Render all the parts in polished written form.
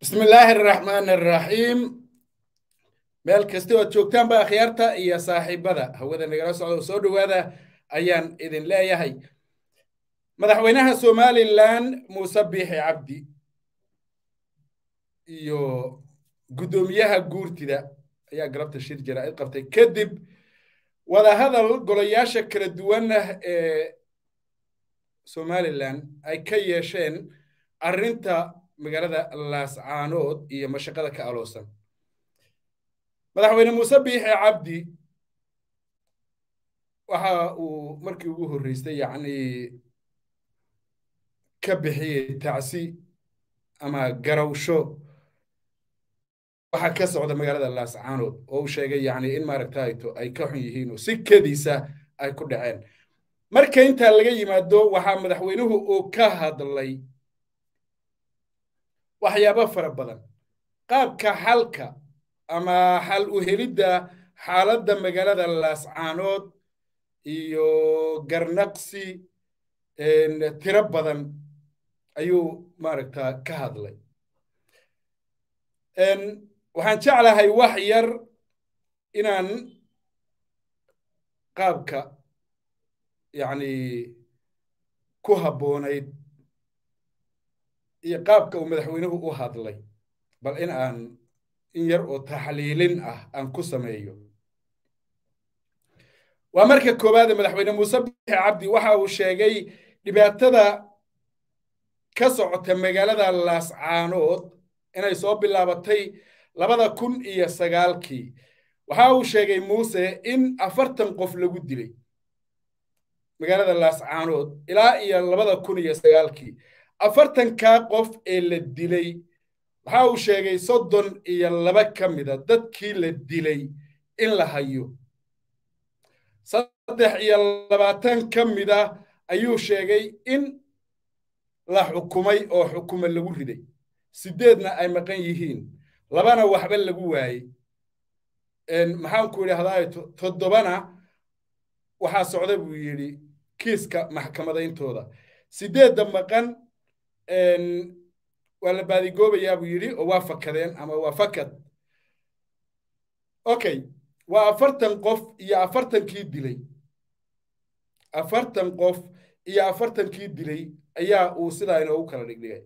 بسم الله الرحمن الرحيم meel kasta oo joogtaan ba akhyaarta iyo saaxiibada hawada nagala socdo soo dhawaada ayaan idin leeyahay madaxweynaha Somaliland Muuse Biixi Cabdi iyo gudoomiyaha guurtida ayaa galabta shir jaraa'id qabtay kadib wada hadal golayaasha kala duwan ee Somaliland ay ka yeesheen arrinta magaalada Laascaanood iyo mashaqada ka aloosan madaxweyne Muuse Biixi Cabdi waxa uu markii ugu horeysay ka bixiyay tacsi ama garawsho waxa ka socda magaalada Laascaanood oo uu sheegay in maaragtayto ay ka xun yihiin oo si kadiisa ay ku dhaceen marka inta laga yimaado waxa madaxweynuhu uu ka hadlay waxyaabo fara badan qaabka xalka ama xal u helidda xaaladda magaalada Laascaanood iyo garnaqsi tiro badan ayuu maaragtaa ka hadlay waxaan jeclahay wax yar inaan qaabka ku habboonayd iyo qaabka uu madaxweynuhu u hadlay bal in yar oo taxliilin ah aan ku sameeyo waa marka koowaad madaxweyne Muuse Biixi Cabdi waxa uu sheegay dhibaatada ka socota magaalada Laascaanood inay soo bilaabatay 2009kii waxa uu sheegay Muuse in 40 qof lagu dilay magaalada Laascaanood ilaa iyo 2009kii 40ka qof ee la dilay waxa uu sheegay 32 ka mid ah dadkii la dilay in la hayo 23 ka mid ah ayuu sheegay in la xukumay oo xukumo lagu riday 8na ay maqan yihiin 2na waxba lagu waayay maxaan ku yiraahdaa 7na waxa socda buu yiri kiiska maxkamadayntooda 8 maqan wala baadi goobayaa buu yiri oo waa fakadeen ama waa fakad okay waa 40 qof iyo 40kii dilay 40 qof iyo 40kii dilay ayaa uu sidaa inoo kala dhigay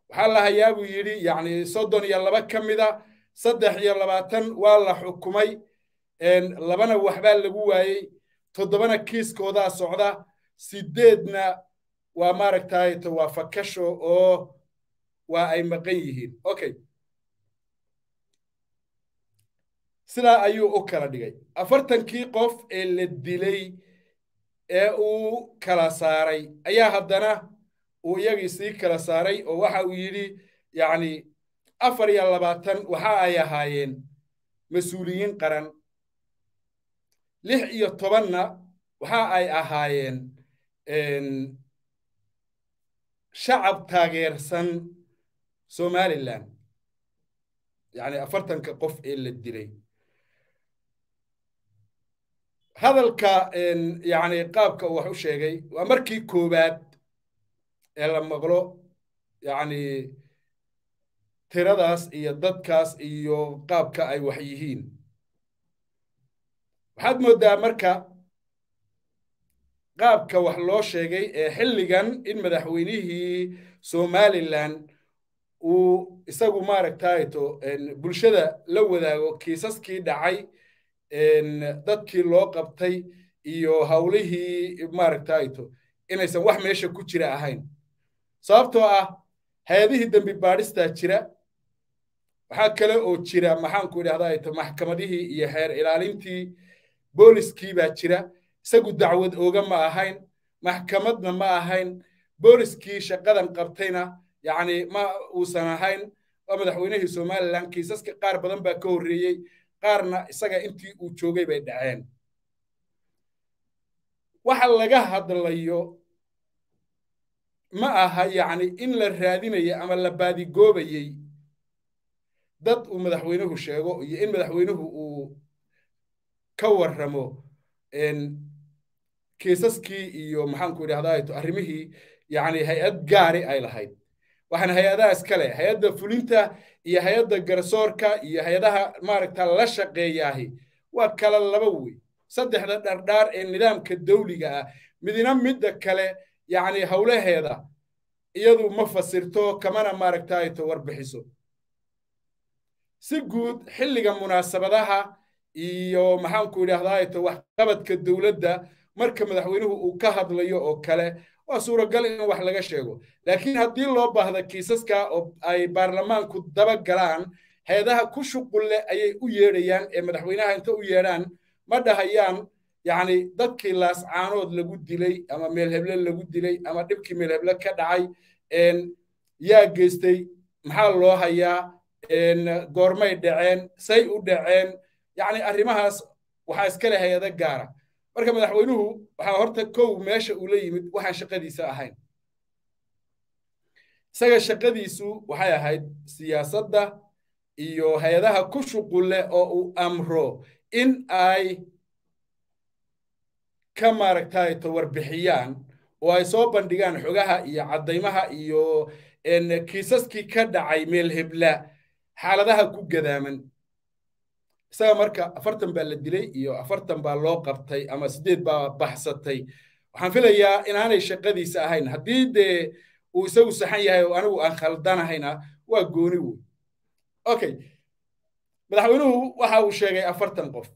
waxa la hayaa buu yiri 32 ka mid ah 23 waa la xukumay 2na waxba lagu waayay 7na kiiskooda socda 8na waa maaragtay waa fakasho oo waa ay maqan yihiin okay sida ayuu u kala dhigay 40kii qof ee la dilay ee uu kala saaray ayaa haddana uu iyagii sii kala saaray oo waxa uu yiri 24 waxa ay ahaayeen mas'uuliyiin qaran 16na waxa ay ahaayeen shacab taageersan Somaliland 40ka qof ee la dilay hadalka qaabka wax u sheegay waa markii koobaad ee la maqlo tiradaas iyo dadkaas iyo qaabka ay wax yihiin waxaad moodaa marka qaabka wax loo sheegay ee xilligan in madaxweynihii Somaliland uu isagu maaragtayto bulshada la wadaago kiisaskii dhacay dadkii loo qabtay iyo hawlihii maaragtayto inaysan wax meesha ku jira ahayn sababtoo ah hay'adihii dambi baadhista jira waxa kale oo jira maxaan ku yiraahdaa maxkamadihii iyo xeer ilaalintii booliskii baa jira isagu dacwad ooga ma ahayn maxkamadna ma ahayn booliskii shaqadan qabtayna ma uusan ahayn waa madaxweynihii Somaliland kiisaska qaar badan baa ka horeeyay qaarna isaga intii uu joogay bay dhaceen waxa laga hadlayo ma aha in la raadinayo ama la baadi goobayay dad uu madaxweynuhu sheego iyo in madaxweynuhu uu ka warramo kiisaskii iyo maxaan ku yiraahdaa arrimihii hay'ad gaari ay lahayd waxaan hay-adaha iskale hay-adda fulinta iyo hay-adda garsoorka iyo hay-adaha maaragta la shaqeeyaahi waa kala laba wey saddexda dhardhaar ee nidaamka dawliga ah midna midda kale yacni howlaheeda iyadu ma fasirto kamana maaragtayto warbixiso si guud xilliga munaasabadaha iyo maxaanku idhaahdaato waxqabadka dowladda marka madaxweynuhu uu ka hadlayo oo kale waa suuragal in wax laga sheego laakiin haddii loo baahdo kiisaska oo ay baarlamaanku daba galaan hay-adaha ku shuqul leh ayay u yeedhayaan ee madaxweynaha inta u yeedhaan ma dhahayaan yacni dadkii laascaanood lagu dilay ama meelheble lagu dilay ama dhibkii meelheble ka dhacay yaa geystay maxaa loo hayaa goormay dhaceen say u dhaceen yacni arrimahaas waxaa iska leh hay-ado gaara marka madaxweynuhu waxaa horta kow meesha uu la yimid waxaan shaqadiisa ahayn isaga shaqadiisu waxay ahayd siyaasadda iyo hay-adaha ku shuqul leh oo uu amro in ay ka maaragtayto warbixiyaan oo ay soo bandhigaan xogaha iyo caddaymaha iyo kiisaskii ka dhacay meel hebla xaaladaha ku gadaaman isaga marka 40 baa la dilay iyo 40 baa loo qabtay ama 8 baa baxsatay waxaan filayaa inaanay shaqadiisa ahayn haddii dee uu isagu saxan yahay oo anigu aan khaldanahayna waa gooni wey okay madaxweynuhu waxa uu sheegay 40 qof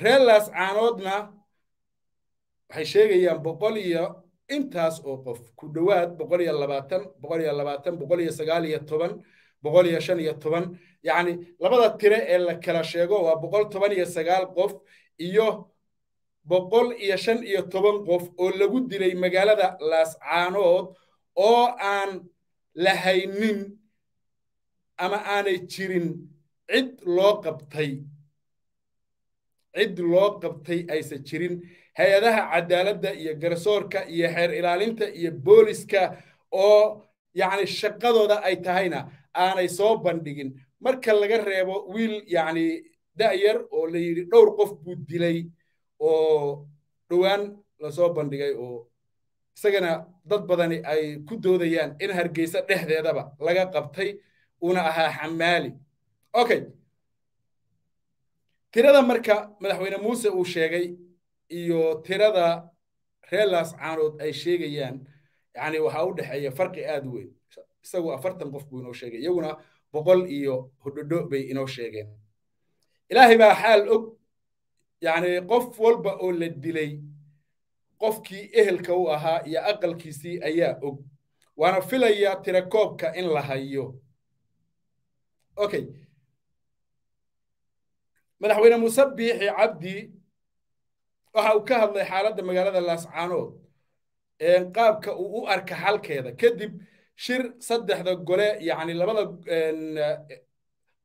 reer laascaanoodna waxay sheegayaan 100 iyo intaas oo qof ku dhowaad 120 يعني لبدا تيره ee la kala sheego waa 119 qof iyo 115 qof oo lagu dilay magaalada laascaanood oo aan la haynin ama aanay jirin cid loo qabtay aysan jirin hay-adaha cadaaladda iyo garsoorka iyo xeer ilaalinta iyo booliska oo yacni shaqadooda ay tahayna aanay soo bandhigin marka laga reebo wiil yacni da'yar oo la yidhi dhowr qof buu dilay oo dhowaan lasoo bandhigay oo isagana dad badani ay ku doodayaan in hargeysa dhexdeedaba laga qabtay una ahaa xamaali okay tirada marka madaxweyne muuse uu sheegay iyo tirada reer laascaanood ay sheegayaan yacni waxaa u dhexeeya farqi aad u weyn isagu 40 qof buu inoo sheegay iyaguna 100 iyo hodhodho bay inoo sheegeen ilaahay baa xaal og yacni qof walba oo la dilay qofkii ehelka u ahaa iyo aqalkiisii ayaa og waana filayaa tirakoobka in la hayo okay madaxweyne muuse biixi cabdi waxa uu ka hadlay xaaladda magaalada laascaanood qaabka uu u arka xalkeeda kadib shir saddexda gole yacni labada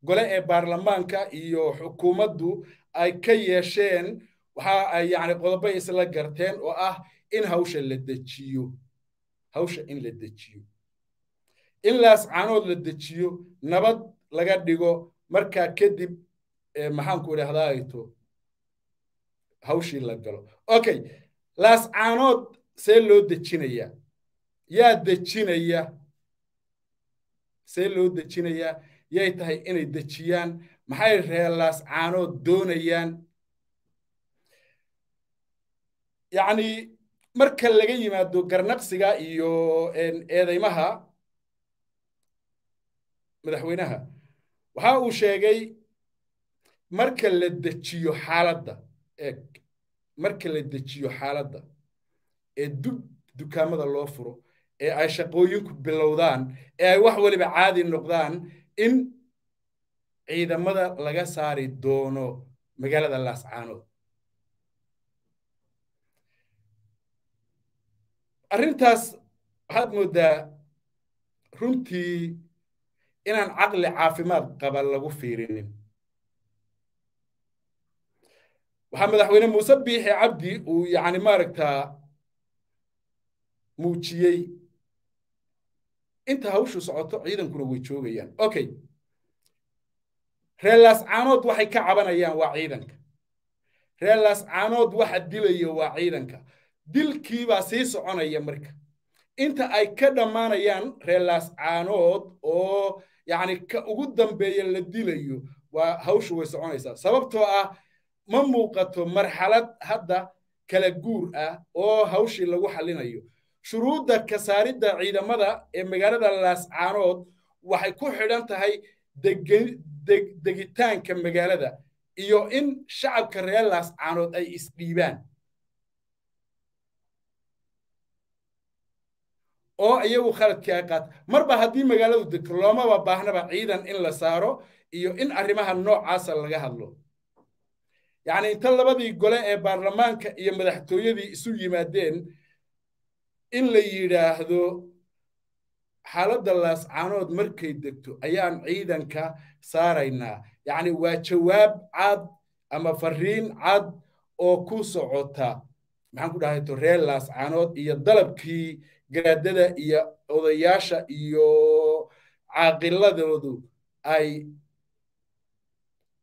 gole ee baarlamaanka iyo xukuumaddu ay ka yeesheen waxa ay yacni qodobo isla garteen oo ah in hawsha la dejiyo in laascaanood la dejiyo nabad laga dhigo markaa kadib maxaanku idhaahdaato hawshii la galo okay laascaanood see loo dejinayaa yaa dejinaya see loo dejinayaa yay tahay inay dejiyaan maxay reer laascaanood doonayaan yacni marka laga yimaado garnaqsiga iyo eedeymaha madaxweynaha waxa uu sheegay marka la dejiyo xaaladda marka la dejiyo xaaladda ee dukaamada loo furo ee ay shaqooyinku bilowdaan ee ay wax waliba caadi noqdaan in ciidamada laga saari doono magaalada laascaanood arrintaas waxaad moodaa runtii inaan caqli caafimaad qaba lagu fiirinin waxaa madaxweyne muuse biixi cabdi uu yacni maaragtaa muujiyey inta hawshu socoto ciidankuna way joogayaan okay reer laascaanood waxay ka cabanayaan waa ciidanka reer laascaanood waxa dilaya waa ciidanka dilkiibaa sii soconaya marka inta ay ka dhammaanayaan reer laascaanood oo yacni ka ugu dambeeya la dilayo waa hawshu way soconaysaa sababtoo ah ma muuqato marxalad hadda kala guur ah oo hawshii lagu xallinayo shuruudda ka saaridda ciidamada ee magaalada laascaanood waxay ku xidhan tahay degitaanka magaalada iyo in shacabka reer laascaanood ay isdhiibaan oo iyagu khaladkii ay qaata marba haddii magaaladu degto loomaba baahnaba ciidan in la saaro iyo in arrimaha noocaasa laga hadlo yacni inta labadii gole ee baarlamaanka iyo madaxtooyadii isu yimaadeen in la yidhaahdo xaaladda laascaanood markay degto ayaan ciidanka saaraynaa yacni waa jawaab cad ama fariin cad oo ku socota maxaan ku dhahay reer laascaanood iyo dalabkii garaadada iyo odayaasha iyo caaqiladoodu ay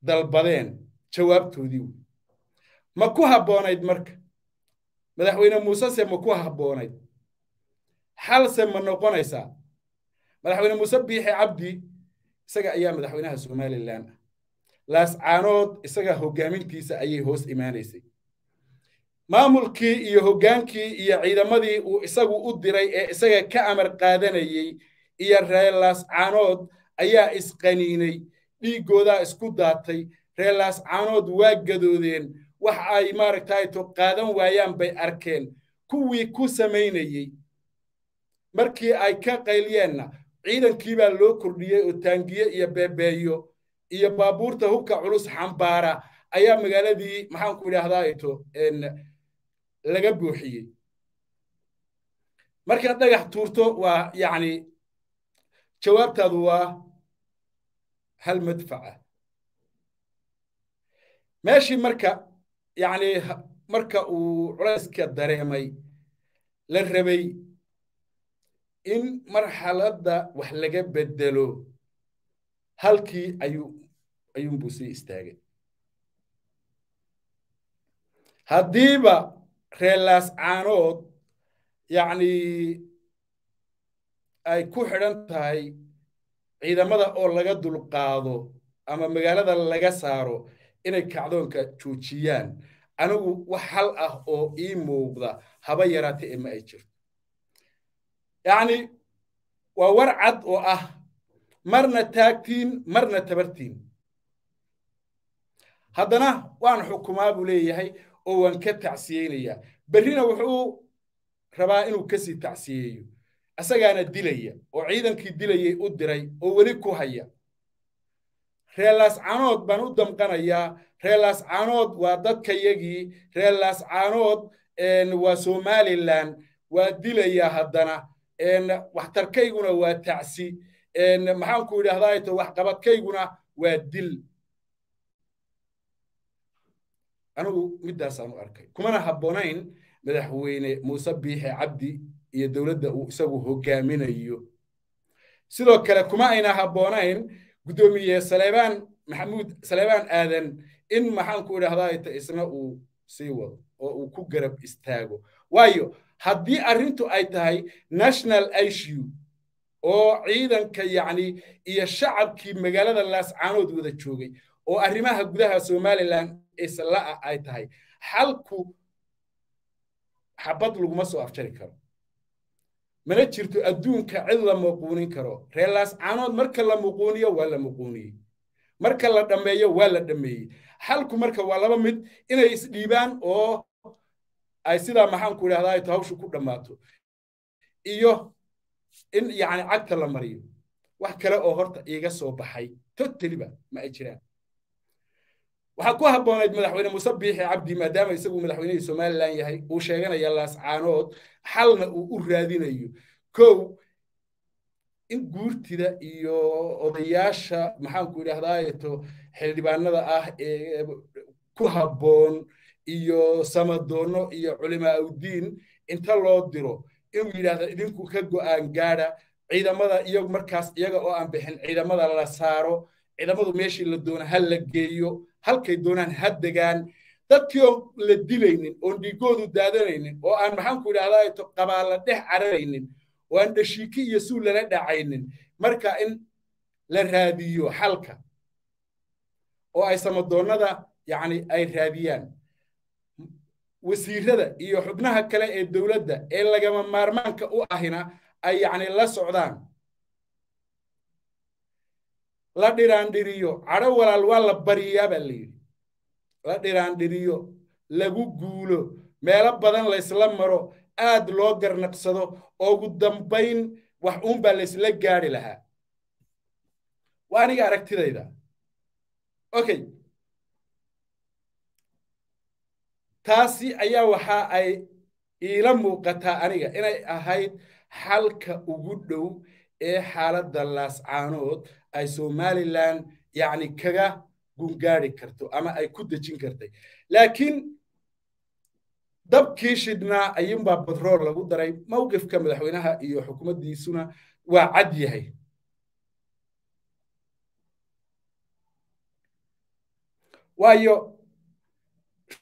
dalbadeen jawaabtoodii ma ku habboonayd marka madaxweyne muuse se ma ku habboonayd xalse ma noqonaysaa madaxweyne muuse biixi cabdi isaga ayaa madaxweynaha somalilan laascaanood isaga hoggaamintiisa ayay hoos imaanaysay maamulkii iyo hoggaankii iyo ciidamadii uu isagu u diray ee isaga ka amar qaadanayay iyo reer laascaanood ayaa isqaniinay dhiiggoodaa isku daatay reer laascaanood waa gadoodeen wax ay maaragtay to qaadan waayaan bay arkeen kuwii ku samaynayey markii ay ka qayliyeenna ciidankii baa loo kordhiyey oo taangiye iyo beebeeyo iyo baabuurta hubka culus xambaara ayaa magaaladii maxaan ku idhaahdaa to laga buuxiyey markaad dhagax tuurto waa yacni jawaabtaadu waa hal madfaca meeshii marka yacni marka uu culayska dareemay la rabay in marxaladda wax laga bedelo halkii ayuunbuu sii istaagay haddiiba reer laascaanood yacni ay ku xidhan tahay ciidamada oo laga dulqaado ama magaalada laga saaro inay kacdoonka joojiyaan anigu wax hal ah oo ii muuqda haba yaraatee ee ma ay jirto yacni waa war cad oo ah marna taagtiin marna tabartiin haddana waan xukumaa buu leeyahay oo waan ka tacsiyeynayaa berrina wuxuu rabaa inuu ka sii tacsiyeeyo asagaana dilaya oo ciidankii dilayay u diray oo weli ku haya reer laascaanood baan u damqanayaa reer laascaanood waa dadkayagii reer laascaanood waa somalilan waa dilayaa haddana waxtarkayguna waa tacsi maxaan ku idhahdaa to waxqabadkayguna waa dil anigu middaasaan u arkay kumana habboonayn madaxweyne muuse biixi cabdi iyo dowladda uu isagu hoggaaminayo sidoo kale kuma ayna habboonayn guddoomiye saleebaan aadan in maxaan ku idhahdaa isna uu sii wado oo uu ku garab istaago waayo haddii arrintu ay tahay national issue oo ciidanka yacni iyo shacabkii magaalada laascaanood wada joogay oo arrimaha gudaha somalilan isla'a ay tahay xalku xabad laguma soo afjari karo mana jirto adduunka cid la muquunin karo reer laascaanood marka la muquuniyo waa la muquuniyey marka la dhammeeyo waa la dhammeeyey xalku marka waa laba mid inay isdhiibaan oo ay sidaa maxaan ku idhahdaa hawshu ku dhammaato iyo in yacni cagta la mariyo wax kale oo horta iiga soo baxay totaliba ma ay jiraan waxaa ku habboonayd madaxweyne muuse biixi cabdi maadaama isagu madaxweynihii somalilan yahay uu sheeganaya laascaanood xalna uu u raadinayo kow in guurtida iyo odayaasha maxaan ku idhahdaa to xildhibaanada ah ee ku habboon iyo samadoonno iyo culimaa udiin inta loo diro inuu yidhaahdo idinku ka go'aan gaadha ciidamada iyagu markaas iyaga oo aan bixin ciidamada la saaro ciidamadu meeshii la doono ha la geeyo halkay doonaan ha degaan dadkii oon la dilaynin oon dhiigoodu daadanaynin oo aan maxaan ku idhahdaa qabaalla dhex cararaynin وأن دشيكي يسول لنا عينن مركا إن للراديو حلقة أو أي سمدونا دا يعني أي راديان وسيرة iyo xubnaha kale ee dawladda ee lagama maarmaanka u ahina ay yani la socdaan la dhiraandhiriyo cadho walaal waa la bariyaa baa la yidhi la dhiraandhiriyo lagu guulo meelo badan la isla maro aad loo garnaqsado oo ugu dambayn wax uunbaa la isla gaari lahaa waa aniga aragtidayda okay taasi ayaa waxa ay iila muuqataa aniga inay ahayd xalka ugu dhow ee xaaladda laascaanood ay somaliland yani kaga gungaari karto ama ay ku dejin kartay laakiin dabkii shidnaa ayuunbaa batrool lagu daray mowqifka madaxweynaha iyo xukuumaddiisuna waa cad yahay waayo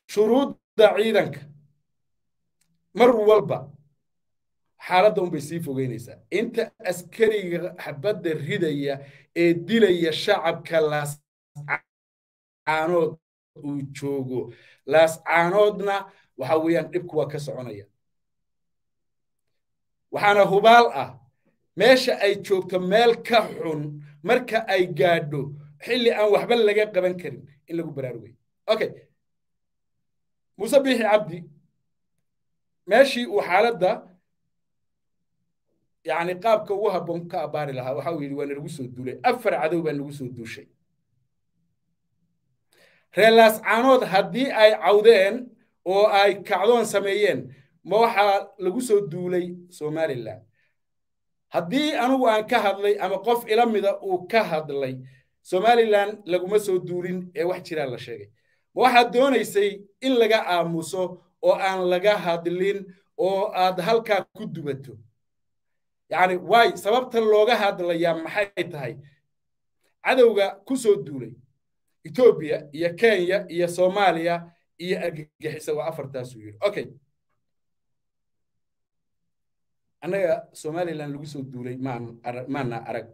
shuruudda ciidanka mar walba xaaladda unbay sii fogeynaysaa inta askariga xabadda ridaya ee dilaya shacabka laascaanood uu joogo laascaanoodna waxa weeyaan dhibku waa ka soconaya waxaana hubaal ah meesha ay joogto meel ka xun marka ay gaadho xilli aan waxba laga qaban karin in lagu baraarugayo okay muuse biixi cabdi meeshii uu xaaladda يعني قابك وها بمكا باري لها وحاول وانا نقصو الدولة أفر عدو بان نقصو الدوشي ريلاس عانود هدي أي عودين أو أي كعدون سميين موحا نقصو الدولة سومالي الله هدي أنا وأن كهد لي أما قف إلى مدى أو كهد لي سومالي لان لقمسو الدولين واحد شيران لشيغي موحا دون يسي إن لقا آموسو أو أن لقا هادلين أو أدهالكا كدوبتو يعني واي سببت اللوغة هذا الأيام محيطها عدوغا كسو الدولي إثيوبيا يا كينيا يا صوماليا يا أرجحيسة وعفر تاسوير أوكي أنا صومالي لان لقسو الدولي ما أرق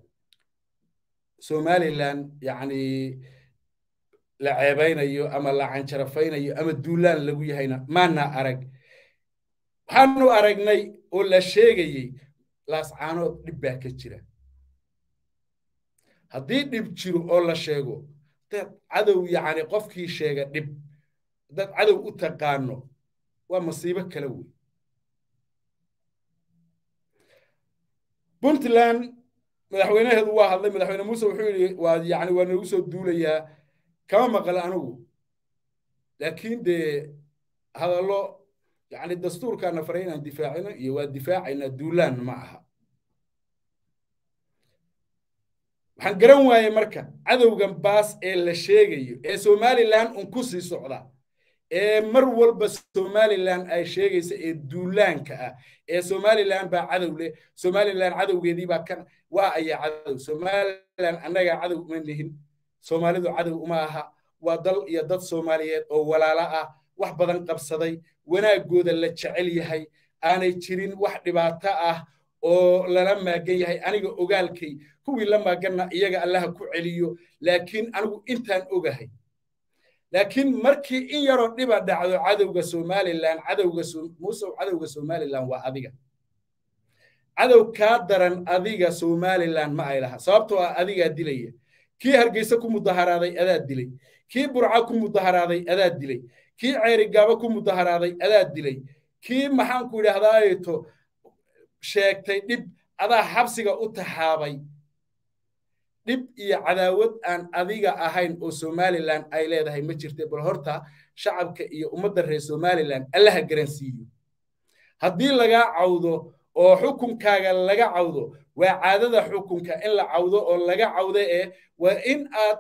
صومالي لان يعني لعيبين أيو أما لعنشرفين أيو أما الدولان لقوي هينا ما أرق حانو أرقني ولا شيء laascaanood dhib baa ka jira haddii dhib jiro oo la sheego dad cadow yacni qofkii sheega dhib dad cadow u taqaano waa masiibo kale wey puntland madaxweynaheedu waa hadlay madaxweyne muuse wuxuu yidhi waa yacni waa nagu soo duulayaa kama maqla anigu laakiin dee hadallo يعني الدستور كان فرينا دفاعنا ودفاعنا دولان معها waxaan garan waayay marka cadowgan baas ee la sheegayo ee Somaliland un ku sii socda ee mar walba Somaliland ay sheegaysa ee duulaanka ah ee Somaliland baa cadow leh Somaliland cadowgeedii baa kan waa ay cadow Somaliland anaga cadow ma nihin Soomaalidu cadow uma aha waa dal iyo dad Soomaaliyeed oo walaalo ah wax badan qabsaday wanaagooda la jecel yahay aanay jirin wax dhibaato ah oo lala maagan yahay aniga ogaalkay kuwii la maaganna iyaga Allah ku celiyo laakiin anigu intaan ogahay laakiin markii in yaro dhiba dhacdo cadowga Somaliland cadowga Somaliland waa adiga cadow ka daran adiga Somaliland ma ay laha sababtoo ah adiga dilaya kii Hargeysa ku mudaharaaday adaa dilay kii Burca ku mudaharaaday adaa dilay kii ceerigaaba ku mudaharaaday adaa dilay kii maxaan ku yidhaahdaayeeto sheegtay dhib adaa xabsiga u taxaabay dhib iyo cadaawad aan adiga ahayn oo Somaliland ay leedahay ma jirtay bal horta shacabka iyo ummadda reer Somaliland allaha garansiiyo haddii laga cawdo oo xukunkaaga laga cawdo waa caadada xukunka in la cawdo oo laga cawdo waa in aad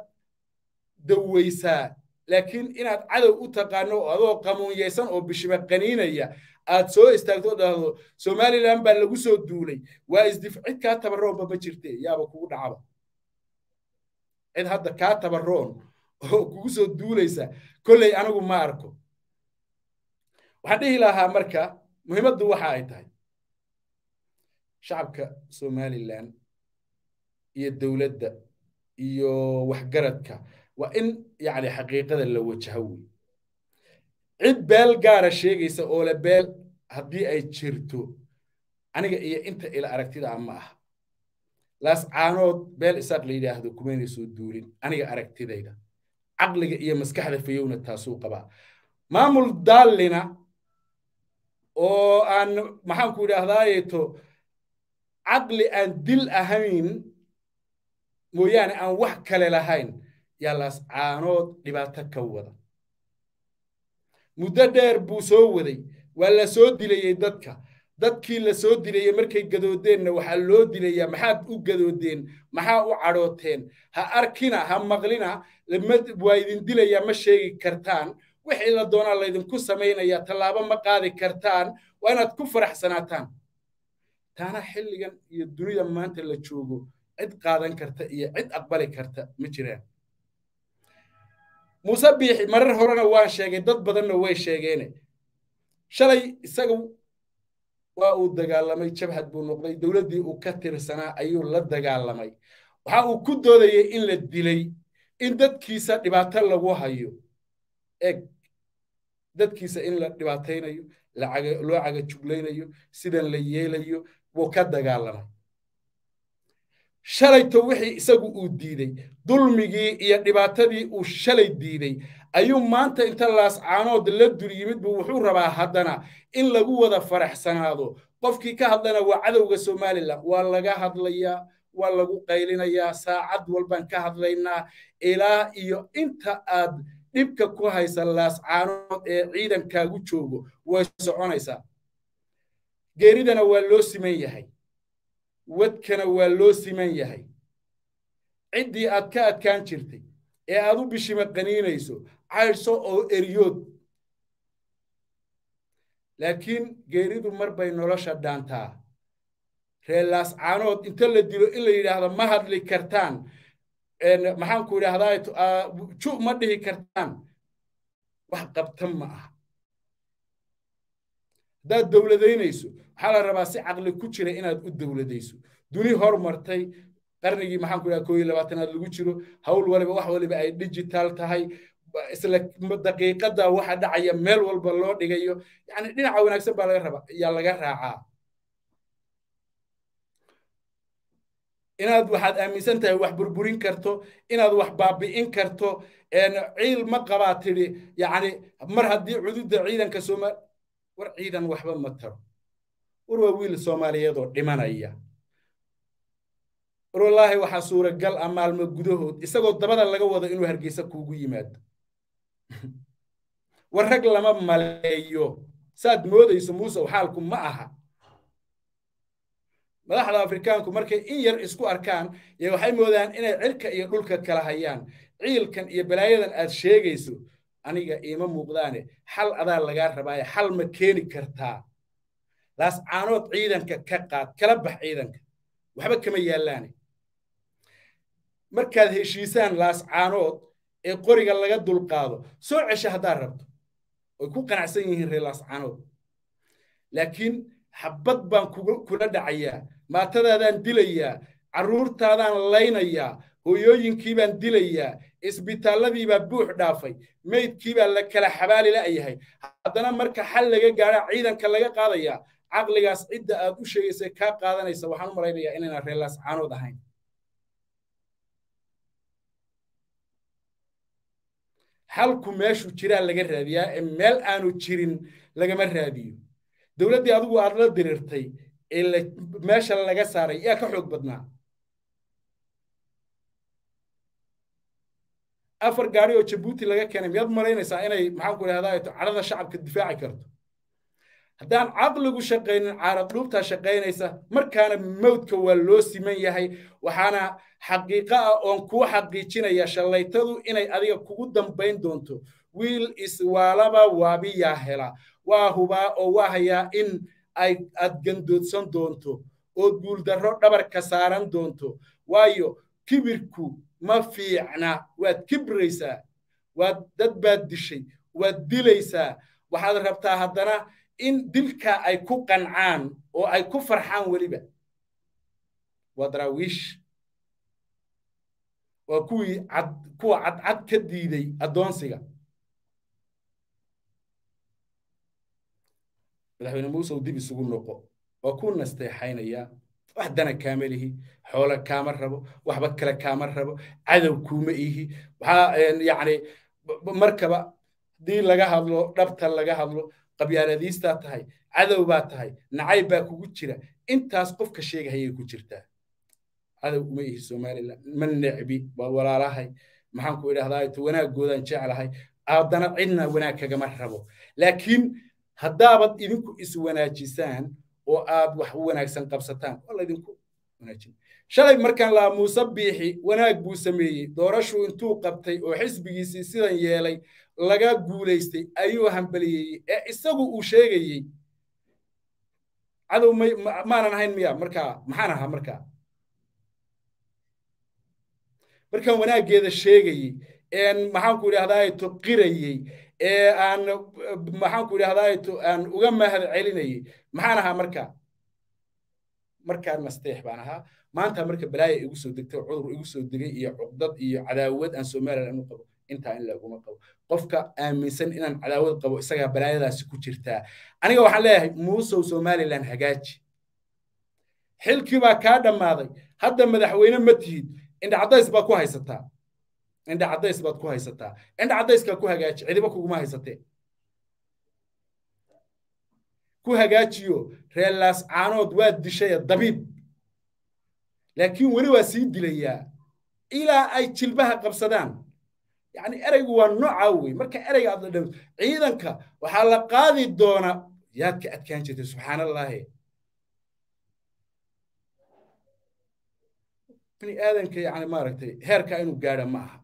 daweysaa laakiin inaad cadow u taqaano adoo qamuunyeysan oo bishiba qaniinaya aad soo istaagto dhahdo Somaliland baa lagu soo duulay waa isdifcid ka tabaroon ba jirtay yaaba kugu dhacaba cid hadda ka tabaroon oo kugu soo duulaysa kullay anigu ma arko waxaan dhihi lahaa marka muhiimaddu waxa ay tahay شعبك سومالي لان الدولة دا وحقرتك وإن يعني حقيقة لو وجهوي عد بال قارة الشيء يسأول بال هدي أي تشيرتو أنا إيه أنت إلى أركتي ده أماه لاس عانود بال إساق لي ده هذو كمين يسود دورين أنا أركتي ده عقل إيه مسكحة في يوم التاسوق بقى ما مل دالنا أو أن محن كودا هذايتو عقل أن دل أهين مويان أن وح كلا لهين يلاس عانود لبعتك كودا مددر بوسودي ولا سود لي dadkii la soo dilay markay gadoodeenna waxa loo dilaya maxaad u gadoodeen maxaa u cadhooteen ha arkina ha maqlina waa idin dilaya ma sheegi kartaan wixii la doonaa laydinku samaynaya tallaabo ma qaadi kartaan waa inaad ku faraxsanaataan taana xilligan iyo dunida maanta la joogo cid qaadan karta iyo cid aqbali karta ma jiraan muuse biixi marar horena waan sheegay dad badanna way sheegeene shalay isaga waa uu dagaalamay jabhad buu noqday dawladdii uu ka tirsanaa ayuu la dagaalamay waxa uu ku doodayay in la dilay in dadkiisa dhibaato lagu hayo eg dadkiisa in la dhibaataynayo loo caga juglaynayo sidan la yeelayo buu ka dagaalamay shalayto wixii isagu uu diiday dulmigii iyo dhibaatadii uu shalay diiday ayuu maanta inta laas caanood la dur yimid buu wuxuu rabaa haddana in lagu wada faraxsanaado qofkii ka hadlana waa cadowga Soomaaliland waa laga hadlayaa waa lagu qaylinayaa saacad walban ka hadlaynaa ilaa iyo inta aad dhibka ku haysa laas caanood ee ciidankaagu joogo way soconaysaa geeridana waa loo siman yahay wadkana waa loo siman yahay ciddii aad ka adkaan jirtay ee aad u bishima qaniinayso cayrso oo eryood laakiin geeridu mar bay nolosha dhaantaa reelaas caanood inta la dilo in la yidhaahdo ma hadli kartaan maxaan ku idhaahdaa ju ma dhihi kartaan wax qabtan ma aha haddaad dowladaynayso waxaa la rabaa si caqli ku jira inaad u dowladayso duni hormartay qarnigii maxaan ku idhaha 21aad lagu jiro hawl waliba wax waliba ay digital tahay isla daqiiqada waxa dhacaya meel walba loo dhigayo yani dhinaca wanaagsan baa laga rabaa yaa laga raacaa inaad waxaad aaminsan tahay wax burburin karto inaad wax baabi'in karto ciil ma qabaa tidhi yani mar haddii cududa ciidanka Soomaali war ciidan waxba ma taro war waa wiil Soomaaliyeed oo dhimanaya war wallaahi waxa suuragal ah maalmo gudahood isagoo dabada laga wado inuu Hargeysa kuugu yimaado war rag lama maleeyo saad moodayso Muuse xaalku ma aha madaxda Afrikaanku markay in yar isku arkaan waxay moodaan inay cirka iyo dhulka kala hayaan ciilkan iyo balaayadan aad sheegayso aniga iima muuqdaane xal adaa laga rabaa xal ma keeni kartaa laas caanood ciidanka ka qaad kala bax ciidanka waxba kama yaalaane markaad heshiisaan laas caanood ee qoriga laga dulqaado soo cesha hadaa rabto way ku qanacsan yihiin reer laas caanood laakiin xabad baan kula dhacayaa maatadaadaan dilayaa carruurtaadaan laynayaa hooyooyinkii baan dilayaa isbitaalladii baa buux dhaafay meydkii baa la kala xabaali la'yahay haddana marka xal laga gaadha ciidanka laga qaadayaa caqligaas cidda aad u sheegaysay kaa qaadanaysa waxaan u malaynayaa inayna reer laas caanood ahayn xalku meeshu jiraa laga raadiyaa ee meel aanu jirin lagama raadiyo dawladdii adigu aad la dirirtay ee meesha laga saaray yaa ka xoog badnaa afar gaari oo Djibouti laga keenay miyaad malaynaysaa inay maxaan ku idhahdaa carada shacabka difaaci karto haddaan caqligu shaqaynin caarad dhuubtaa shaqaynaysa markaana mawdka waa loo siman yahay waxaana xaqiiqo ah oon kuu xaqiijinaya shallaytadu inay adiga kugu dambayn doonto wiil iswaalaba waabiyaa hela waa hubaa oo waa hayaa in aad gandoodsan doonto oo guuldarro dhabarka saaran doonto waayo kibirku ma fiicna waad kibraysaa waad dad baad dishay waad dilaysaa waxaad rabtaa haddana in dilka ay ku qancaan oo ay ku farxaan weliba ودراويش وكوي عد كوا عد كديدي أدونسيغا مدحوينه موسى ودي بيسوق النقو وكون نستيحين إياه وحدنا كامله حول كامل ربو وحبك كلا كامل ربو عدو كوما إيه يعني مركبة دي لغا هادلو دبتا لغا هادلو قبيالة ديستا تهي عدو باتهي نعيبا كوكو جيرا انتاس قفك الشيء هي كو جيرتا عدو كوما إيه سومالي من نعبي ولا راهي محانكو إلى هداي تونا قودان جعلهاي أبدانا عدنا ونا كغمر ربو لكن هدابد إذنكو إسواناجيسان oo aad wax wanaagsan qabsataan walla idinku wanaajin shalay markaan la muusabixi wanaag buu sameeyay doorashu intuu qabtay oo xisbigiisii sidan yeelay laga guuleystay ayuu hambaliyay ee isagu uu sheegayay cadow maanan ahayn miya markaa maxaan ahaa markaan wanaageeda sheegayay maxaan ku idhahdaa to qirayay aan maxaan ku idhahdaa aan uga mahad celinayay maxaan ahaa markaan nasteex baan ahaa maanta marka balaaya igu soo degtay cudur igu soo degay iyo cuqdad iyo cadaawad aan Soomaaliland u qabo inta in lagu ma qabo qofka aaminsan inaan cadaawad qabo isaga balaayadaasi ku jirtaa aniga waxaan leeyahay Muuse Soomaaliland hagaaji xilkii baa ka dhamaaday hadda madaxweyne ma tihid inta cadays baa ku haysataa inta cadayska ku hagaaji cidiba kuguma haysatee ku hagaajiyo reelaas caanood waa dishay dabiib laakiin wali waa sii dilayaa ilaa ay jilbaha qabsadaan yani eraygu waa nooca weey marka erayga aad dhaw ciidanka waxa la qaadi doona yaad ka adkaan jirtay subxaanallaah bini aadanka yani maaragtay heerka inuu gaadho ma aha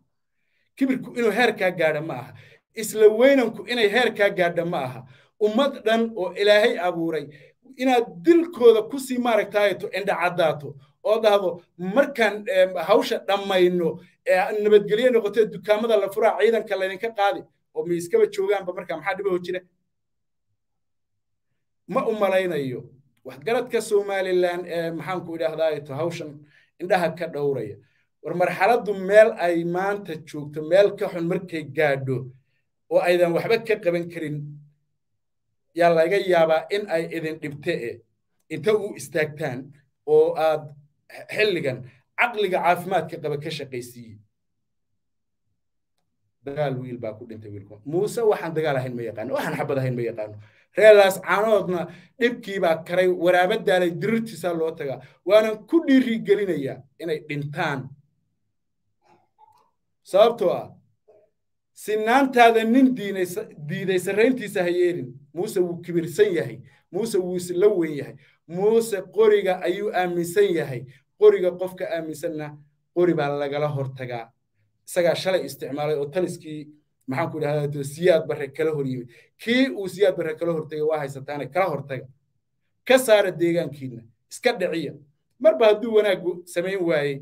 kibirku inuu heerka gaadho ma aha isla weynanku inay heerka gaadho ma aha ummad dhan oo ilaahay abuuray inaad dilkooda ku sii maaragtaayo indha cadaato oo dhahdo markaan hawsha dhamayno nabadgelyo noqotay dukaamada la furaa ciidanka la idinka qaadi oo mi iskaba joogaanba markaa maxaa dhibo jira ma u malaynayo wax garadka Soomaaliland maxaan ku idhahdaa hawshan indhaha ka dhowraya war marxaladu meel ay maanta joogto meel ka xun markay gaadho oo aydan waxba ka qaban karin yaa laga yaabaa in ay idin dhibtee inta u istaagtaan oo aad xilligan caqliga caafimaadka qaba ka shaqaysiiyay dagaal wiil baa ku dhintay wiilku Muuse waxaan dagaal ahayn ma yaqaan waxaan xabad ahayn ma yaqaan reelaas caanoodna dhibkii baa karay waraabadaalay dirirtiisa loo tagaa waana ku dhiiri gelinaya inay dhintaan sababtoo ah sinaantaada nin diiday sarayntiisa hayeelin Muuse wuu kibirsan yahay Muuse wuu isla weyn yahay Muuse qoriga ayuu aaminsan yahay qoriga qofka aaminsanna qori baa lagala hortagaa isaga shalay isticmaalay oo taliskii maxaan ku idhahdaa siyaad barre kala horyimid kii uu siyaad barre kala hortagay waa haysataana kala hortaga ka saara deegaankiina iska dhiciya marba hadduu wanaagu samayn waayey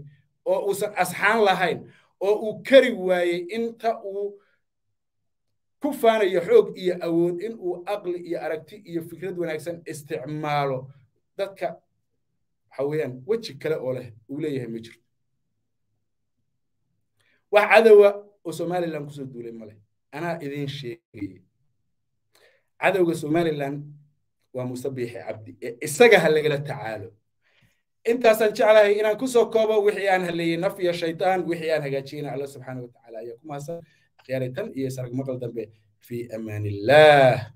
oo uusan asxaan lahayn oo uu kari waayey inta uu ku faanayo xoog iyo awood in uu aqli iyo aragti iyo fikrad wanaagsan isticmaalo dadka waxa weeyaan weji kale oo leh uu leeyahay ma jirto wax cadowa oo Soomaaliland kusoo duulay male anaa idin sheegay cadowga Soomaaliland waa Muuse Biixi Cabdi isaga ha lagala tacaalo intaasan jeclahay inaan ku soo koobo wixii aan haleeyay naf iyo shaytaan wixii aan hagaajiyay Allah subhanahu wa ta'ala ayaa ku maasan خيارة إيه سرق مقل دم في أمان الله.